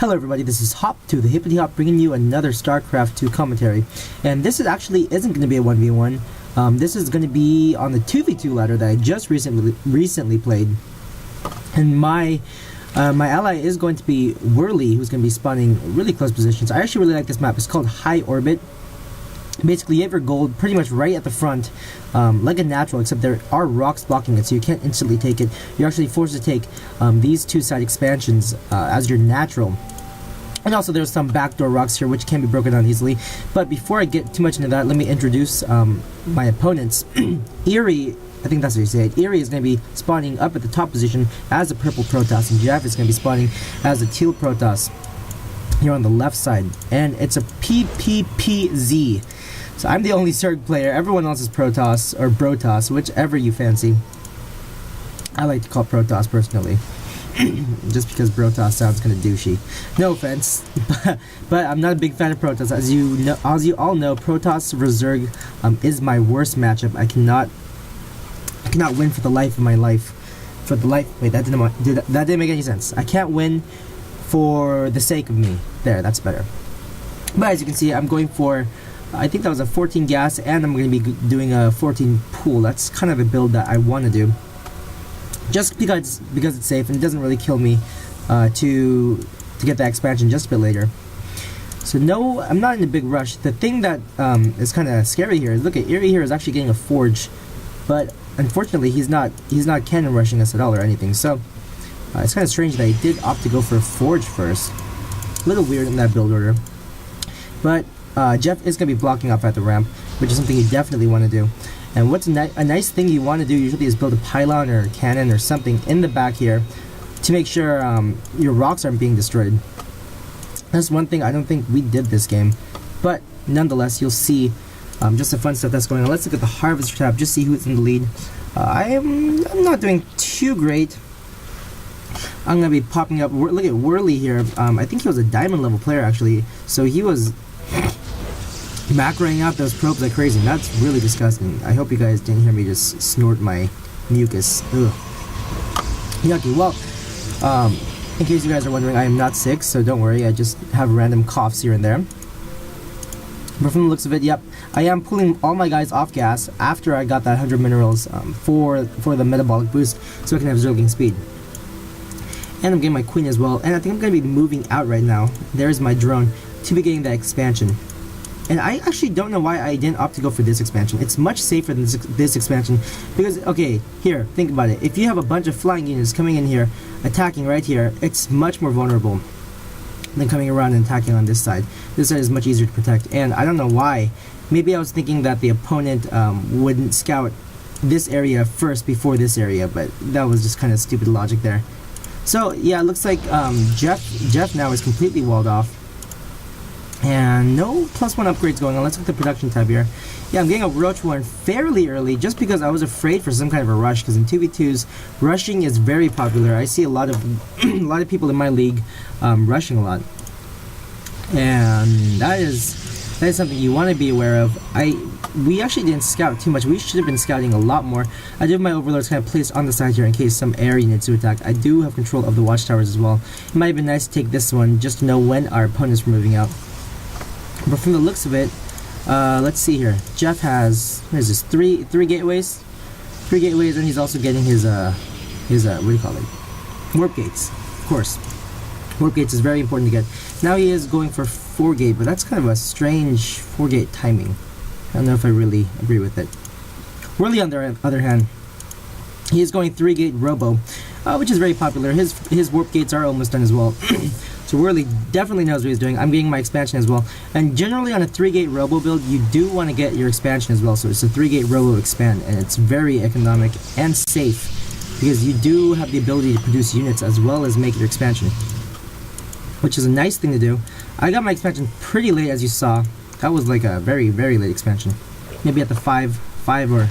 Hello everybody, this is Hop to the Ihrie&Hop bringing you another StarCraft 2 commentary. And this actually isn't going to be a 1v1. This is going to be on the 2v2 ladder that I just recently played. And my ally is going to be Whrlly, who's going to be spawning really close positions. I actually really like this map. It's called High Orbit. Basically, you have your gold pretty much right at the front, like a natural, except there are rocks blocking it, so you can't instantly take it. You're actually forced to take these two side expansions as your natural. And also there's some backdoor rocks here which can be broken down easily. But before I get too much into that, let me introduce my opponents. Ihrie, I think that's what you say it. Ihrie is going to be spawning up at the top position as a purple Protoss, and Jeff is going to be spawning as a teal Protoss here on the left side. And it's a PPvPZ. So I'm the only Zerg player. Everyone else is Protoss or Brotoss, whichever you fancy. I like to call it Protoss personally. Just because Brotoss sounds kind of douchey. No offense, but I'm not a big fan of Protoss. As you all know, Protoss vs Zerg is my worst matchup. I cannot win for the life of my life. Wait, that didn't make any sense. I can't win for the sake of me. There, that's better. But as you can see, I'm going for, I think that was a 14 gas, and I'm going to be doing a 14 pool. That's kind of a build that I want to do. Just because it's safe and it doesn't really kill me to get that expansion just a bit later. So no, I'm not in a big rush. The thing that is kind of scary here is, look at Ihrie here is actually getting a forge, but unfortunately he's not cannon rushing us at all or anything. So it's kind of strange that he did opt to go for a forge first. A little weird in that build order. But Jeff is going to be blocking off at the ramp, which is something you definitely want to do. And what's a nice thing you want to do usually is build a pylon or a cannon or something in the back here to make sure your rocks aren't being destroyed. That's one thing I don't think we did this game, but nonetheless you'll see just the fun stuff that's going on. Let's look at the Harvester tab, just see who's in the lead. I'm not doing too great. I'm going to be popping up. Look at Whrlly here. I think he was a diamond level player actually, so he was macroing out those probes like crazy, and that's really disgusting. I hope you guys didn't hear me just snort my mucus. Ugh. Yucky. Well, in case you guys are wondering, I am not sick, so don't worry, I just have random coughs here and there. But from the looks of it, yep, I am pulling all my guys off gas after I got that 100 minerals for the metabolic boost, so I can have zergling speed. And I'm getting my queen as well, and I think I'm going to be moving out right now. There's my drone to be getting that expansion. And I actually don't know why I didn't opt to go for this expansion. It's much safer than this expansion because, okay, here, think about it. If you have a bunch of flying units coming in here, attacking right here, it's much more vulnerable than coming around and attacking on this side. This side is much easier to protect, and I don't know why. Maybe I was thinking that the opponent wouldn't scout this area first before this area, but that was just kind of stupid logic there. So, yeah, it looks like Jeff now is completely walled off. And no +1 upgrades going on. Let's look at the production tab here. Yeah, I'm getting a Roach Warren fairly early just because I was afraid for some kind of a rush, because in 2v2s, rushing is very popular. I see a lot of people in my league rushing a lot. And that is something you want to be aware of. We actually didn't scout too much. We should have been scouting a lot more. I do have my overlords kind of placed on the side here in case some air units to attack. I do have control of the watchtowers as well. It might have been nice to take this one just to know when our opponents were moving out. But from the looks of it, let's see here. Jeff has, what is this, three gateways? 3 gateways, and he's also getting his what do you call it? Warp gates, of course. Warp gates is very important to get. Now he is going for 4 gate, but that's kind of a strange 4 gate timing. I don't know if I really agree with it. Whrlly, on the other hand, he is going 3 gate robo, which is very popular. His warp gates are almost done as well. So Whrlly definitely knows what he's doing. I'm getting my expansion as well. And generally on a 3 gate robo build, you do want to get your expansion as well. So it's a 3 gate robo expand, and it's very economic and safe because you do have the ability to produce units as well as make your expansion, which is a nice thing to do. I got my expansion pretty late, as you saw. That was like a very, very late expansion. Maybe at the 5 or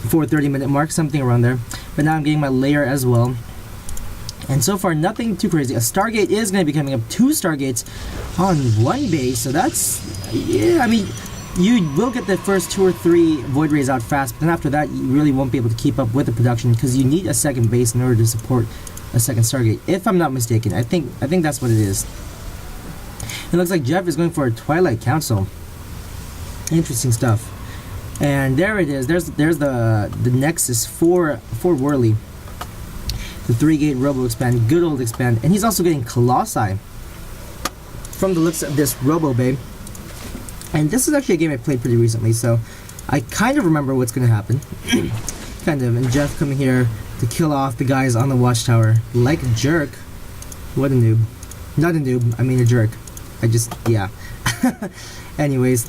4:30 minute mark, something around there. But now I'm getting my layer as well. And so far, nothing too crazy. A Stargate is going to be coming up. 2 Stargates on 1 base. So that's, yeah, I mean, you will get the first 2 or 3 Void Rays out fast. But then after that, you really won't be able to keep up with the production because you need a second base in order to support a second Stargate, if I'm not mistaken. I think that's what it is. It looks like Jeff is going for a Twilight Council. Interesting stuff. And there it is. There's the Nexus for Whrlly. The 3-gate Robo Expand, good old expand, and he's also getting Colossi from the looks of this Robo Bay. And this is actually a game I played pretty recently, so I kind of remember what's going to happen. Kind of. And Jeff coming here to kill off the guys on the watchtower like a jerk. What a noob. Not a noob, I mean a jerk. Yeah. Anyways,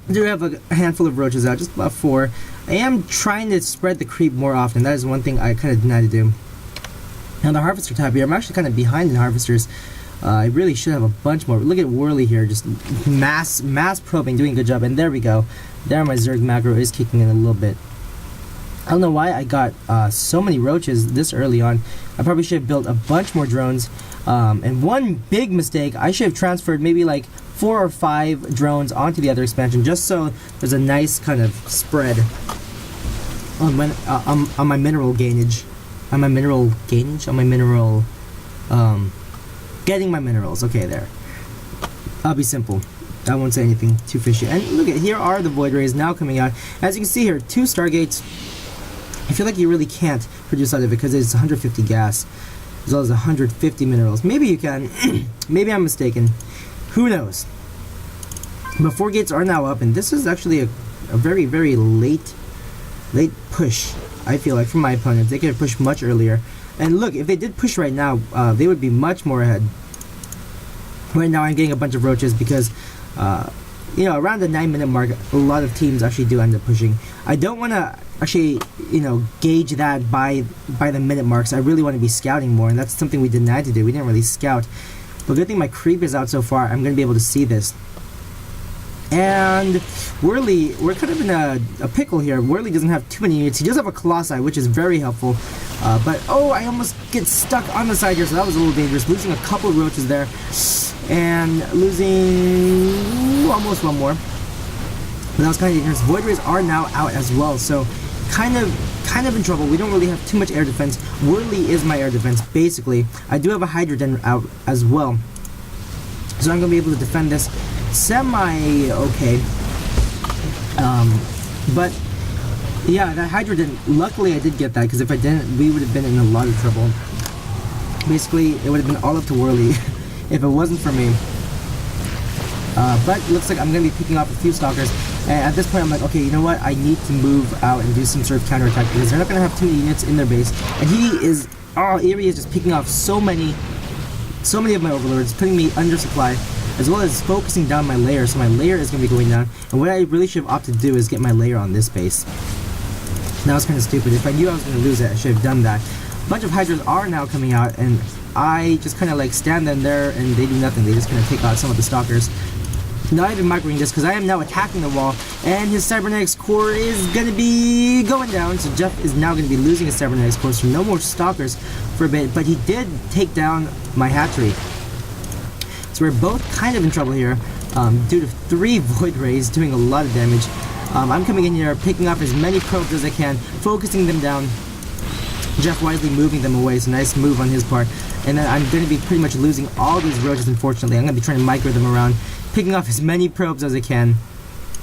I do have a handful of roaches out, just about 4. I am trying to spread the creep more often. That is one thing I kind of deny to do. Now the Harvester tab here, I'm actually kind of behind in Harvesters. I really should have a bunch more. Look at Whrlly here, just mass probing, doing a good job. And there we go. There my Zerg macro is kicking in a little bit. I don't know why I got so many roaches this early on. I probably should have built a bunch more drones. And one big mistake, I should have transferred maybe like 4 or 5 drones onto the other expansion, just so there's a nice kind of spread on my mineral gainage. On my mineral gainage? On my mineral... getting my minerals. Okay, there. I'll be simple. I won't say anything too fishy. And look at, here are the Void Rays now coming out. As you can see here, 2 Stargates. I feel like you really can't produce out of it because it's 150 gas, as well as 150 minerals. Maybe you can. Maybe I'm mistaken. Who knows? But 4 gates are now up, and this is actually a very, very late push, I feel like, from my opponents. They could have pushed much earlier. And look, if they did push right now, they would be much more ahead. Right now I'm getting a bunch of roaches because, you know, around the 9-minute mark, a lot of teams actually do end up pushing. I don't want to actually, you know, gauge that by the minute marks. I really want to be scouting more, and that's something we denied to do. We didn't really scout. But good thing my creep is out so far. I'm going to be able to see this. And Whrlly, we're kind of in a pickle here. Whrlly doesn't have too many units. He does have a Colossi, which is very helpful. But, oh, I almost get stuck on the side here, so that was a little dangerous. Losing a couple of roaches there. And losing almost one more. But that was kind of dangerous. Void Rays are now out as well, so kind of in trouble. We don't really have too much air defense. Whrlly is my air defense, basically. I do have a Hydra Den out as well. So I'm going to be able to defend this semi-okay. But, yeah, that Hydra Den, luckily I did get that, because if I didn't, we would have been in a lot of trouble. Basically, it would have been all up to Whrlly if it wasn't for me. But it looks like I'm going to be picking off a few Stalkers. And at this point, I'm like, okay, you know what? I need to move out and do some sort of counterattack because they're not going to have too many units in their base. And he is, Ihrie is just picking off so many of my overlords, putting me under supply, as well as focusing down my layer. So my layer is going to be going down. And what I really should have opted to do is get my layer on this base. That was kind of stupid. If I knew I was going to lose it, I should have done that. A bunch of Hydras are now coming out, and I just kind of like stand them there and they do nothing. They just kind of take out some of the Stalkers. Not even microing this because I am now attacking the wall, and his Cybernetics core is going to be going down. So Jeff is now going to be losing his Cybernetics core, so no more Stalkers for a bit, but he did take down my hatchery. So we're both kind of in trouble here due to 3 Void Rays doing a lot of damage. I'm coming in here, picking up as many probes as I can, focusing them down. Jeff wisely moving them away, so nice move on his part. And then I'm going to be pretty much losing all these roaches, unfortunately. I'm going to be trying to micro them around, picking off as many probes as I can.